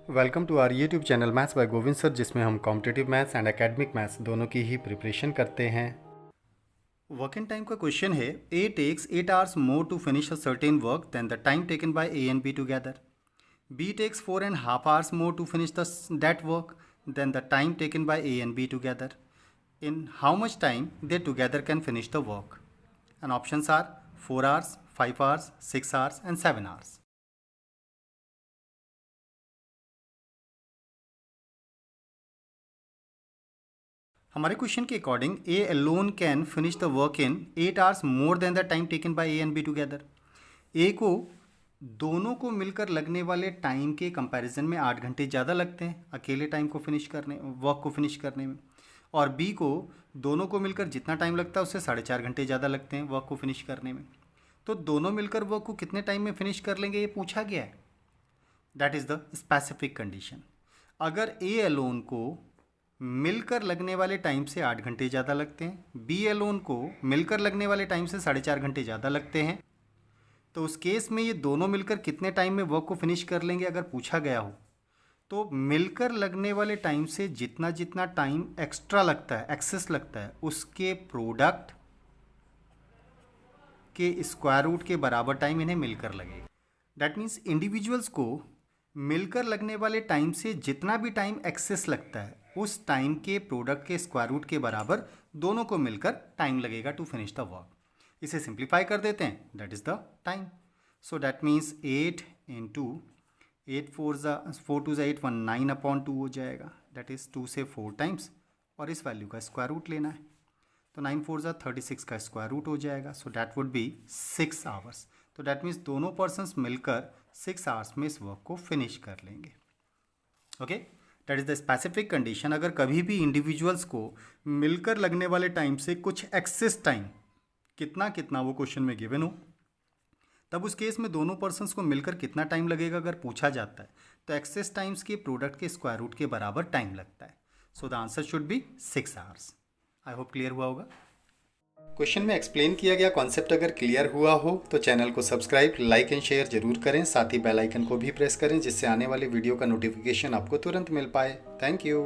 Welcome to our YouTube channel maths by Govind sir, जिसमें हम competitive maths and academic maths दोनों की ही preparation करते हैं। वर्किंग टाइम का क्वेश्चन है, A takes 8 hours more to finish a certain work then the time taken by A and B together. B takes 4.5 hours more to finish that work then the time taken by A and B together. In how much time they together can finish the work? And options are 4 hours, 5 hours, 6 hours and 7 hours. हमारे question के according A alone can finish the work in 8 hours more then the time taken by A and B together. A को दोनों को मिलकर लगने वाले time के comparison में 8 घंटे ज़्यादा लगते हैं अकेले टाइम को फिनिश करने वर्क को फिनिश करने में, और बी को दोनों को मिलकर जितना टाइम लगता है उससे 4.5 घंटे ज़्यादा लगते हैं वर्क को फिनिश करने में। तो दोनों मिलकर वर्क को कितने टाइम में फिनिश कर लेंगे ये पूछा गया है। That is the specific condition. अगर ए अलोन को मिलकर लगने वाले टाइम से 8 घंटे ज़्यादा लगते हैं, बी एलोन को मिलकर लगने वाले टाइम से 4.5 घंटे ज़्यादा लगते हैं, तो उस केस में ये दोनों मिलकर कितने टाइम में वर्क को फिनिश कर लेंगे अगर पूछा गया हो, तो मिलकर लगने वाले टाइम से जितना जितना टाइम एक्स्ट्रा लगता है, एक्सेस लगता है, उसके प्रोडक्ट के स्क्वायर रूट के बराबर टाइम इन्हें मिलकर लगेगा। दैट मीन्स इंडिविजुअल्स को मिलकर लगने वाले टाइम से जितना भी टाइम एक्सेस लगता है उस टाइम के प्रोडक्ट के स्क्वायर रूट के बराबर दोनों को मिलकर टाइम लगेगा टू फिनिश द वर्क। इसे सिंप्लीफाई कर देते हैं, that is the time. So that means 8 into 8 4 2 8 19/2 हो जाएगा। दैट इज़ 2 से 4 टाइम्स, और इस वैल्यू का स्क्वायर रूट लेना है, तो 9 4 36 का स्क्वायर रूट हो जाएगा। So that would be 6 hours। तो दैट मीन्स दोनों पर्सनस मिलकर 6 hours में इस वर्क को फिनिश कर लेंगे। Okay, that is the specific condition. अगर कभी भी इंडिविजुअल्स को मिलकर लगने वाले टाइम से कुछ एक्सेस टाइम कितना कितना वो क्वेश्चन में गिवन हो, तब उस केस में दोनों पर्सनस को मिलकर कितना टाइम लगेगा अगर पूछा जाता है, तो एक्सेस टाइम्स के प्रोडक्ट के स्क्वायर रूट के बराबर टाइम लगता है। So the answer should be 6 hours। I hope clear हुआ होगा। क्वेश्चन में एक्सप्लेन किया गया कॉन्सेप्ट अगर क्लियर हुआ हो तो चैनल को सब्सक्राइब, लाइक एंड शेयर जरूर करें, साथ ही बेल आइकन को भी प्रेस करें जिससे आने वाली वीडियो का नोटिफिकेशन आपको तुरंत मिल पाए। Thank you.